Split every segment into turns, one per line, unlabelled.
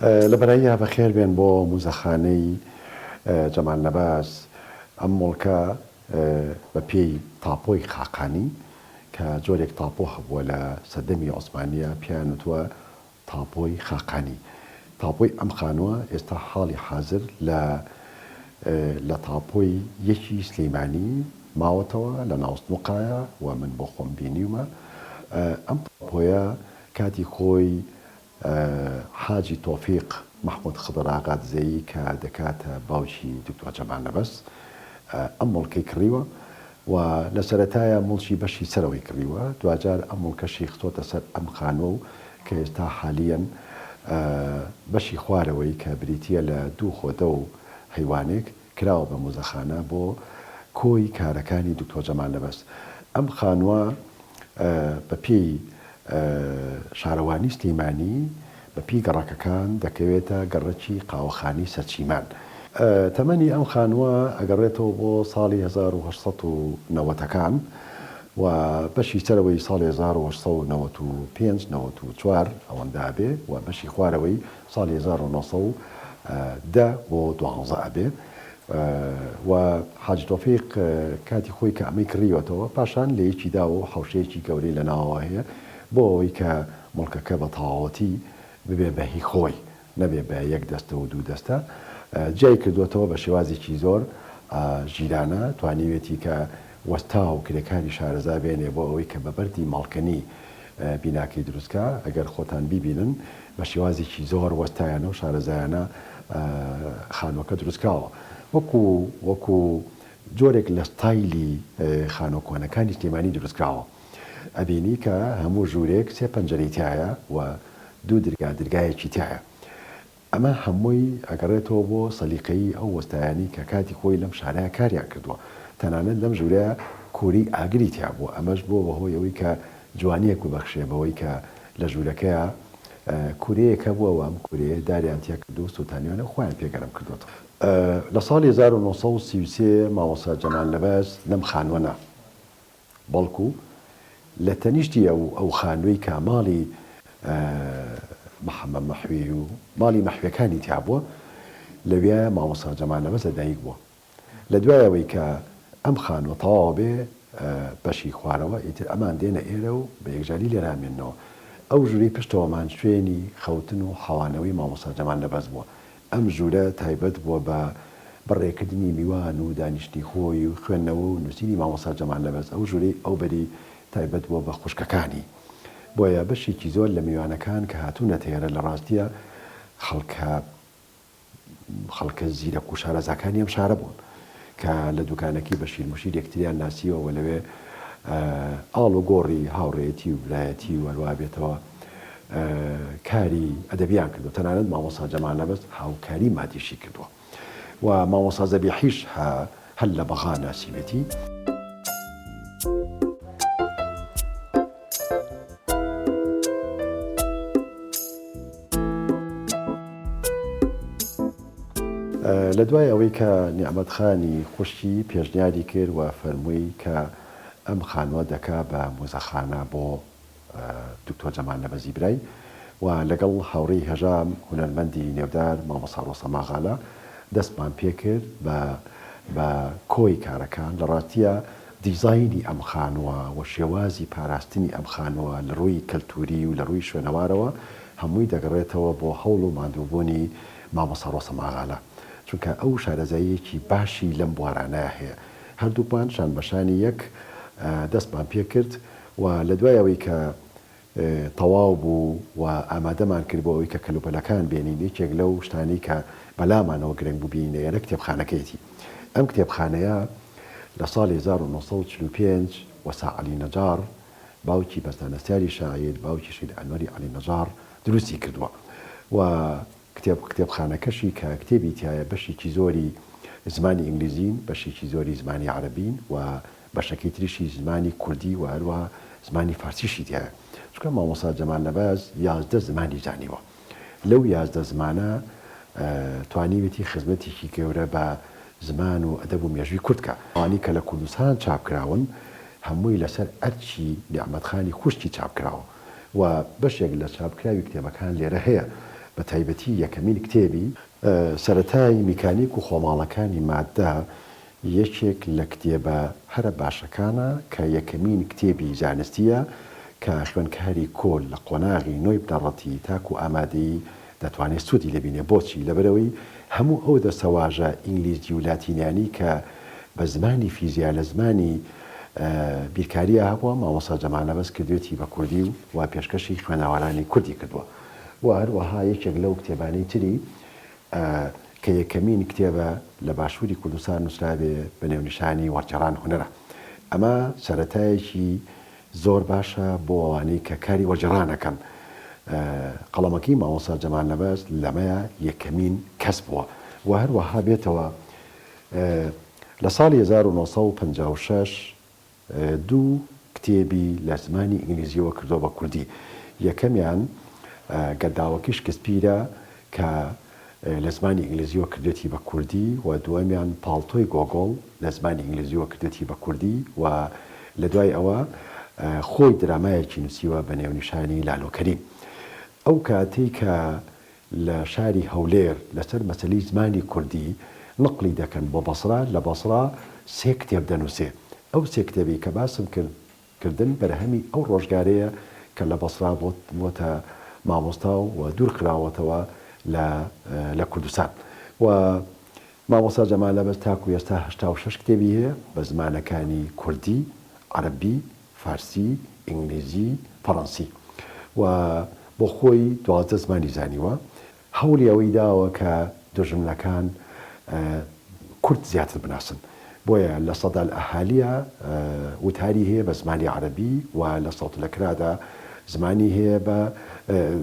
لەبەرایە بەخێر بێن بۆ موزەخانەی جەمال نەباس ئەم مڵکە بە پێی تاپۆی خاقانی کە جۆرێک تاپۆ هەبووە لە سەردەمی عوسمانیە پیان وتووە تاپۆی خاقانی. تاپۆی ئەم خانووە ئێستا حاڵی حازر لە تاپۆی یەکی سلەیمانی ماوەتەوە لە ناوستنوقایە و من بۆ خۆم بینیومە. ئەم تاپۆیە کاتی خۆی حاجی تۆفیق محمود خضر ئاغا دزەیی کە دەکاتە باوکی دکتۆر جەمال نەبەس ئەم مڵکەی کڕیوە و لە سەرەتایە مڵکی بەشی سەرەوەی کڕیوە، دوجار ئەم مڵکەشی خستۆتە سەر ئەم خانوە و کە ئێستا حالیەن بەشی خوارەوەی کە بریتە لە دوو خۆدە و حیوانێک کراوە بە موزەخانە بۆ کۆی کارەکانی دکتۆر جەمال نەبەس. ئەم خانووە بە پێی شارەوانی سلەیمانی بە پێی گەڕەکەکان دەکەوێتە گەڕەکی قاوەخانی سەرچیمان. تەمەنی ئەم خانووە ئەگەڕێتەوە بۆ ساڵی 1990ەکان و بەشی سەرەوەی ساڵی 1995-94 ئەوەندا بێ و بەشی خوارەوەی ساڵی 1910 بۆ 12 ئەبێ و حاج تۆفیق کاتی خۆی کە ئەمەی کڕیوەتەوە پاشان لە یەکیدا و حوشەیەکی گەورەی لە ناوەوە هەیە بۆ ئەوەی کە مڵکەکە بە تەواوەتی ببێ بە هی خۆی نەبێ بە یەک دەستە و دوو دەستە. جای کردوێتەوە بە شێوازێکی زۆر ژیرانە توانیوێتی کە وەستا و کرێکانی شارەزا بێنێ بۆ ئەوەی کە بە بەردی ماڵکەنی بیناکەی دروستکە. ئەگەر خۆتان بیبینن بە شێوازێکی زۆر وەستایانە و شارەزایانە خانووەکە دروستکراوە وەکو جۆرێک لە ستایلی خانۆ کۆنەکانی سلەیمانی دروستکراوە. ئەبینی کە هەموو ژوورێک سێ پەنجەرەی تایە و دوو دەرگایەکی تایە. ئەمە هەمووی ئەگەڕێتەوە بۆ سەلیقەی ئەو وەستایانی کە کاتی خۆی لەم شارەیە کاریان کردووە. تەنانەت لەم ژوورەیە کووری ئاگری تیا بووە، ئەمەش بۆ بەهۆی ئەوەی کە جوانیەک ببەخشێ بەوەی کە لە ژوورەکەیە کوورەیەکە بووەوە ئەم کوورەیە داریان تیا کردو و سوتانیوانە خۆیان پێگەرم کردوێتەوە. لە ساڵی 1933 مامۆستا جەمال نەبەس لەم خانوەنە بەڵکو لە تەنیشتی ئەو خانووی کە ماڵی محەممەد مەحوی و ماڵی مەحویەکانی تیا بووە لەوێ مامۆستا جەمال نەبەس لەدایک بووە. لە دوایەوەی کە ئەم خانوە تەواو بێ بەشی خوارەوە ئیتر ئەمان دێنە ئێرە و بە یەکجاری لێرامێنەوە. ئەو ژووری پشتەوەمان شوێنی خەوتن و حەوانەوەی مامۆستا جەمال نەبەس بووە. ئەم ژوورە تایبەت بووە بە بەڕێکردنی میوان و دانیشتنی خۆی و خوێندنەوە و نووسینی مامۆستا جەمال نەبەس. ئەو ژوورەی ئەو بەری تایبەت بووە بە خوشکەکانی، بۆیە بەشێکی زۆر لە میوانەکان کە هاتوونەتە ئێرە لە ڕاستیە خەڵکە زیرەک و شارەزاکانی ئەم شارە بوون کە لە دوکانەکی بە شیرموشیر یەکتریان ناسیوە لەوێ ئاڵ و گۆڕی هاوڕێتی و برایەتی و هەروە بێتەوە کاری ئەدەبیان کردو. تەنانەت مامۆستا جەمال نەبەس هاوکاری مادیشی کردووە و مامۆستا زەبیحیش هەل لە بەغا ناسیوێتی. لە دوای ئەوەی کە نیعمەتخانی خوشکی پێشنیاری کرد و فەرمووی کە ئەم خانووە دەکا بە موزەخانە بۆ دکتۆر جەمال نەبەسی برای و لەگەڵ هاوڕێی هەژام هونەرمەندی نێودار مامۆستا ڕۆستەم ئاغالا دەستمان پێ کرد بە کۆی کارەکان. لە ڕاستیە دیزایانی ئەم خانووە و شێوازی پاراستنی ئەم خانووە لە ڕووی کەلتوری و لە ڕووی شوێنەوارەوە هەمووی دەگەڕێتەوە بۆ هەوڵ و ماندووبوونی مامۆستا ڕۆستەم ئاغالا، چونکە ئەو شارەزاییەکی باشی لەم بوارانە هەیە. هەردووپان شان بەشانی یەک دەستمان پێ کرد و لە دوایەوەی کە تەواو بوو و ئامادەمان کرد بۆ ئەوەی کە کەلوپەلەکان بێنین یەکێک لەو شتانی کە بەلامانەوە گرنگ بوو بینێرە کتێبخانەکەیەتی. ئەم کتێبخانەیە لە ساڵی 1945 وەسا عەلی نەجار باوکی بەستانەسیاری شاعیر باوکی شید ئەنوەری عەلی نەجار دروستی کردووە و کتێبخانەکەشی کە کتێبی تایە بەشێکی زۆری زمانی ئینگلیزین، بەشێکی زۆری زمانی عەرەبین و بەشەکەی تریشی زمانی کوردی و هەروەها زمانی فارسیشی تایە. چونکە مامۆستا جەمال نەبەس 11 زمانی زانیوە. لەو 11 زمانە توانیوێتی خزمەتێکی گەورە بە زمان و ئەدەب و مێژووی کوردکە. ئەوانی کە لە کوردستان چاپکراون هەمووی لەسەر ئەرچی نیعمەتخانی خوشکی چاپکراوە و بەشێک لە چاپکراوی کتێبەکان لێرە هەیە. بە تایبەتی یەکەمین کتێبی سەرەتای میکانیک و خۆماڵەکانی مادە یەکێک لە کتێبە هەرە باشەکانە کە یەکەمین کتێبی زانستیە کە خوێندکاری کۆل لە قۆناغی نۆی بنەڕەتی تاکو ئامادەی دەتوانێت سوودی لەبینێ. بۆچی؟ لەبەرەوەی هەموو ئەو دەسەواژە ئینگلیزی و لاتینیانی کە بە زمانی فیزیا لە زمانی بیرکاریە هەبووە مامۆستا جەمال نەبەست کردوێتی بە کوردی و پێشکەشی خوێنەوارانی کوردی کردووە. و هەروەها یەکێک لەو کتێبانەی تری کە یەکەمین کتێبە لە باشووری کوردستان نووسرابێ بە نێونیشانی وەرجێڕان هونەرە. ئەمە سەرەتایەکی زۆر باشە بۆ ئەوانەی کە کاری وەرجێڕانەکەن. قەڵەمەکەی مامۆستا جەمال نەبەست لەمەیە یەکەمین کەس بووە و هەروەها بێتەوە لە ساڵی 1956 دوو کتێبی لە زمانی ئینگلیزیەوە کردۆ بە کوردی. یەکەمیان گەرداوەکی شکسپیرە کە لە زمانی ئینگلیزیەوە کردێتی بە کوردی و دووەمیان پاڵتۆی گۆگۆڵ لە زمانی ئینگلیزیەوە کردێتی بە کوردی و لە دوای ئەوە خۆی درامایەکی نووسیوە بە نێونیشانی لالۆکەری. ئەو کاتەی کە لە شاری هەولێر لەسەر مەسەلەی زمانی کوردی نقلی دەکەن بۆ بەسرا، لە بەسرا سێ کتێب دەنووسێ. ئەو سێ کتێبی کە باسم کردن بەرهەمی ئەو ڕۆژگارەیە کە لە بەسرا بۆتە مامۆستا و دوور کراوەتەوە لە کوردستان. و مامۆستا جەمال نەبەست تاکو ئێستا 86 کتێبی هەیە بە زمانەکانی کوردی، عەرەبی، فارسی، ئینگلیزی، فەڕەنسی و بۆ خۆی 12 زمانی زانیوە. هەوڵی ئەوەی داوە کە دوژمنەکان کورد زیاتر بناسن. بۆیە لە سەدال ئەهالیە وتاری هەیە بە زمانی عەرەبی و لە سەوت لەکرادا زمانی هەیە بە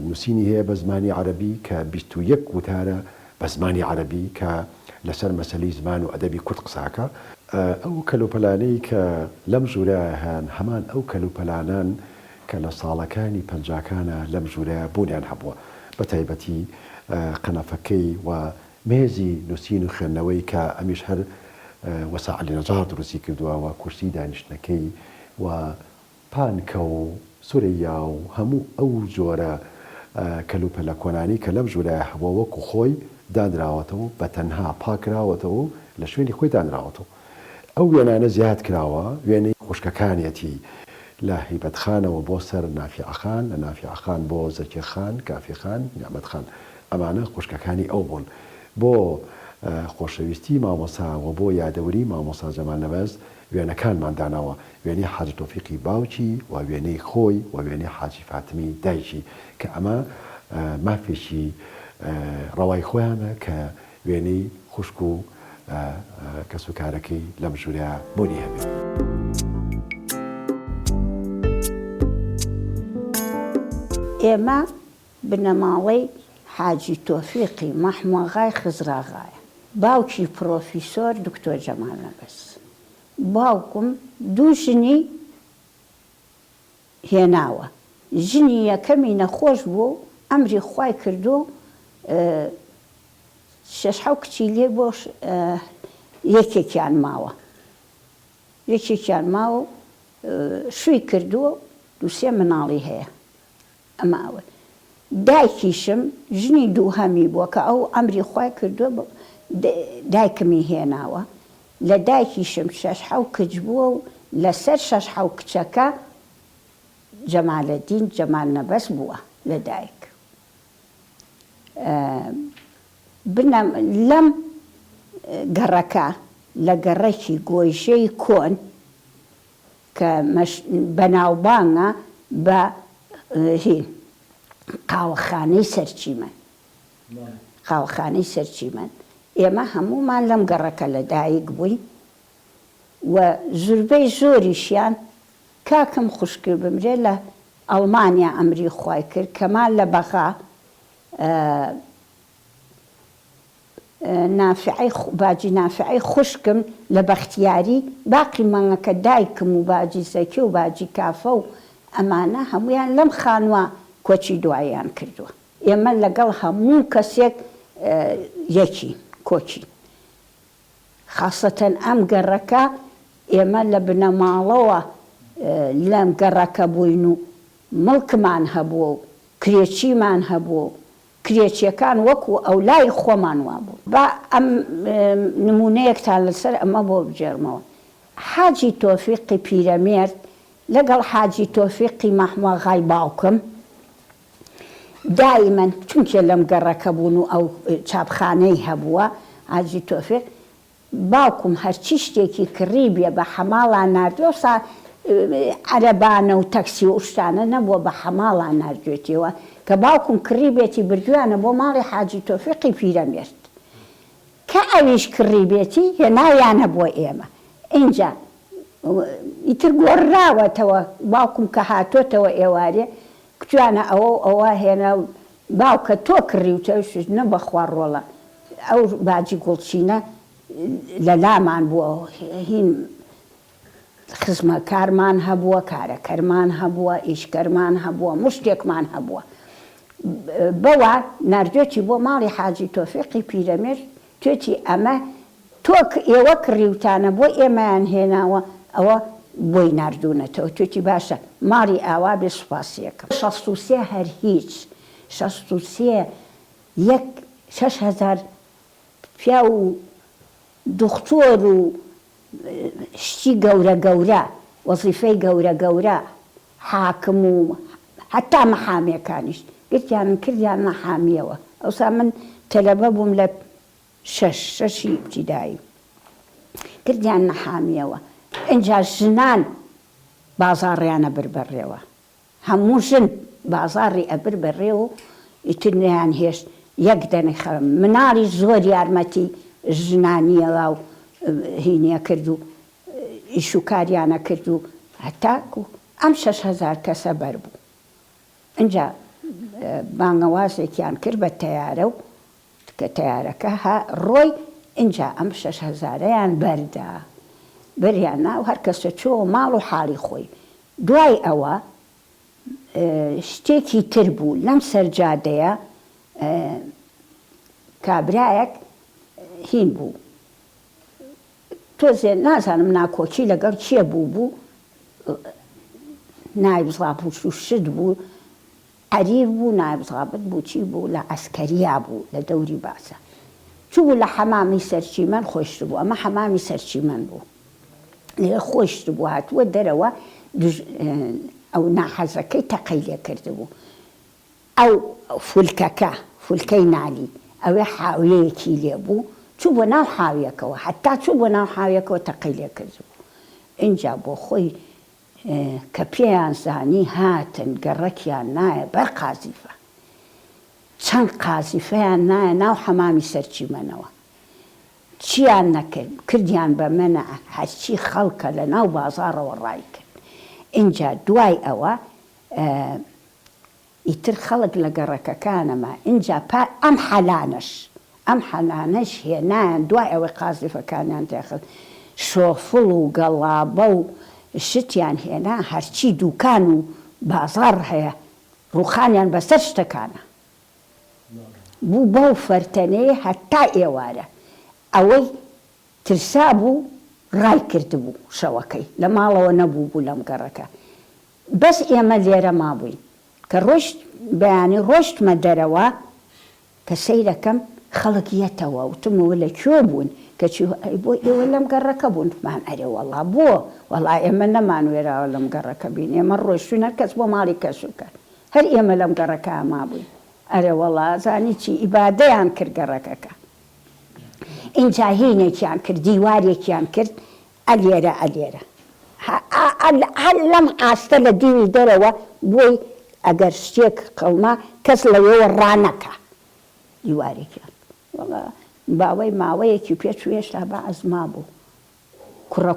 نووسینی هەیە بە زمانی عەرەبی کە 21 وتارە بە زمانی عەرەبی کە لەسەر مەسەلەی زمان و ئەدەبی کورد قساکە. ئەو کەلوپەلانەی کە لەم ژوورەیە هەن هەمان ئەو کەلوپەلانان کە لە ساڵەکانی پەنجاکانە لەم ژوورەیە بوونیان هەبووە، بە تایبەتی قەنەفەکەی و مێزی نووسین و خوێندنەوەی کە ئەمیش هەر وەسا عەلی نەجار دروستی کردووە و کورسی دانیشتنەکەی و پانکە و سورەیا و هەموو ئەو جۆرە کەلوپەلە کۆنانی کە لەم ژوورەیە هەبووە وەکو خۆی دانراوەتەوە بە تەنها پاکراوەتەوە لە شوێنی خۆی دانراوەتەوە. ئەو وێنانە زیاد کراوە، وێنەی خوشکەکانیەتی لە هیبەتخانەوە بۆ سەر نافیعەخان، لە نافیعەخان بۆ زەکیخان، کافیخان، نیعمەتخان. ئەمانە خوشکەکانی ئەو بوون. بۆ خۆشەویستی مامۆساوە بۆ یادەوری مامۆستا جەمال نەبەست وێنەکانمان داناوە، وێنەی حاجی تۆفیقی باوکی و وێنەی خۆی و وێنەی حاجی فاتمی دایکی کە ئەمە مافێکی ڕەوای خۆیانە کە وێنەی خوشک و کەسوکارەکەی لەم ژوورە بۆنی هەبێت.
ئێمە بنەماڵەی حاجی تۆفیقی مەحمووغای خزراغایە، باوکی پرۆفیسۆر دکتۆر جەمال نەبەست. باوکم دوو ژنی هێناوە، ژنی یەکەمی نەخۆش بوو، ئەمری خوای کردو 6 کچی لێ بۆ یەکێکیان ماوە شووی کردووە، دووسێ مناڵی هەیە. ئەمە ئەوە دایکیشم ژنی دووهەمی بووە کە ئەو ئەمری خوای کردووە دایکمی هێناوە. لە دایکیشم 6 کچ بووە و لەسەر 6 کچەکە جەمالەدین جەمال نەبەست بووە لە دایک. لەم گەڕەکە لە گەڕێکی گۆیژەی کۆن کە بەناوبانگە بە قاوەخانەی سەرچیمەن. ئێمە هەموومان لەم گەڕەکە لە دایک بووین و زوربەی زۆریشیان کاکم خوشکرد بمرێ لە ئەڵمانیا ئەمری خوای کرد کەمان لە بەغا باجی نافعی خوشکم لە بەختیاری باقی مانگەکە دایکم و باجی زەکی و باجی کافە و ئەمانە هەمویان لەم خانووە کۆچی دواییان کردووە. ئێمە لەگەڵ هەموو کەسێک یەکی کۆچی. خاصەتەن ئەم گەڕەکە ئێمە لە بنەماڵەوە لەم گەڕەکە بووین و مڵکمان هەبووە و کرێچیمان هەبووە کرێچیەکان وەکو ئەو لای خۆمان وابوو. با ئەم نمونەیەکتان لەسەر ئەمە بۆ بجێڕمەوە. حاجی تۆفیقی پیرەمێرد لەگەڵ حاجی تۆفیقی مەحمەغای باوکم دائیمەن چونکە لەم گەڕەکە بوون و ئەو چاپخانەی هەبووە حاجی تۆفیق باوکم هەرچی شتێکی کڕی بێ بە حەماڵان ناردووە سا عەرەبانە و تەکسی و شتانە نەبووە بە حەماڵان ناردوێتەوە کە باوکم کڕی بێتی بردویانە بۆ ماڵی حاجی تۆفیقی پیرەمێرد کە ئەویش کڕی بێتی هێناویانە بۆ ئێمە اینجا ئیتر گۆڕراوەتەوە باوکم کە هاتۆتەوە ئێوارێ کتوانە ئەوە هێنا باوکە تۆ کڕیوتەوش نە بەخوا ڕۆڵە ئەو باجی گوڵچینە لە لامان بووە هین خزمەکارمان هەبووە کارەکەرمان هەبووە ئیشکەرمان هەبووە مشتێکمان هەبووە بەوە ناردوێتی بۆ ماڵی حاجی تۆفیقی پیرەمێرد توێتی ئەمە تۆ ئێوە کڕیوتانە بۆ ئێمەیان هێناوە ئەوە بۆی ناردوونەتەوە توێتی باشە ماڵی ئاوا بێ سوپاسیەکەم 63 هەر هیچ 63 6,000 پیا و دختۆر و شتی گەورە گەورە وەزیفەی گەورە گەورە حاکم و هەتا مەحامیەکانیش گرتیان کردیان مەحامیەوە ئەوسا من تەلەبە بووم لە شەشی ابتیدایی کردیان مەحامیەوە ئینجا ژنان بازاڕیانە بر بەڕێوە هەموو ژن بازاڕی ئەبر بەڕێ و ئیتر نەیان هێشت یەک دەنەخە مناڵی زۆر یارمەتی ژنانیەوە و هینیە کرد و ئیشوکاریانە کرد و هەتاکو ئەم 6,000 کەسە بەربوو ئینجا بانگەوازێکیان کرد بە تەیارە و کە تەیارەکە ڕۆی ئینجا ئەم 6,000یان بەردا بەریان ناو هەر کەسە چۆ ماڵ و حاڵی خۆی دوای ئەوە شتێکی تر بوو لەم سەرجادەیە کابرایەک هین بوو تۆزێ نازانم ناکۆکی لەگەڵ چیە بوو نایب زابوو و شت بوو عەریف بوو نایب زابط بوو چی بوو لە ئەسکەریا بوو لە دەوری باسە چوو لە حەمامی سەرچیمەن خۆشت بوو ئەمە حەمامی سەرچیمەن بوو لێ خۆشت بوو هاتووە دەرەوە ئەو ناحەزەکەی تەقەی لێ کردبوو ئەو فولکەی نالی ئەوێ حاویەیەکی لێ بوو چوو بۆ ناو حاویەکەوە هەتا چوو بۆ ناو حاویەکەوە تەقەی لێ کردبوو ئینجا بۆ خۆی کە پێیان زانی هاتن گەڕەکیان نایە بەر قازیفە چەند قازیفەیان نایە ناو حەمامی سەرچیمەنەوە چیان نەکرد کردیان بە منە هەرچی خەڵکە لە ناو بازاڕەوە ڕای کرد اینجا دوای ئەوە ئیتر خەڵک لە گەڕەکەکانەما اینجا ئەم حەلانەش هێنایان دوای ئەوەی قازیفەکانیان تێخست شۆفڵ و گەڵابە و شتیان هێنا هەرچی دووکان و بازاڕ هەیە ڕووخانیان بەسەر شتەکانە بوو بەو فەرتەنەیە هەتا ئێوارە ئەوەی ترسا بوو ڕای کردبوو شەوەکەی لە ماڵەوە نەبوو بوو لەم گەڕەکە بەس ئێمە لێرە مابووین کە ڕۆشت بەیانی ڕۆشتمە دەرەوە کە سەیرەکەم خەڵک یەتەوە وتمەوە لەکوێ بوون کەچی بۆ ئێوە لەم گەڕەکە بوون مان ئەرێ وەڵا بۆ وەڵا ئێمە نەمانوێراوە لەم گەڕەکە بین ئێمە ڕۆیشتوین هەر کەس بۆ ماڵی کەسوکە هەر ئێمە لەم گەڕەکە مابووین ئەرێ وەڵا زانی چی ئیبادەیان کرد گەڕەکەکە ئینجا هینێکیان کرد دیوارێکیان کرد ئەلێرە هەر لەم ئاستە لە دیوی دەرەوە بۆی ئەگەر شتێک قەڵما کەس لەوێوە ڕانەکە دیوارێکیان وەڵا باوەی ماوەیەکی پێچوێشتا بە ئەزما بوو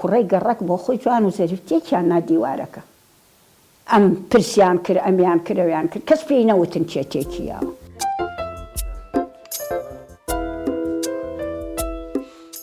کوڕەی گەڕەک بۆ خۆی جوان و زەریفتێکیان نا دیوارەکە ئەم پرسیان کرد ئەمیان کردەوەیان کرد کەس پێی نەوتن چێتێکییاوە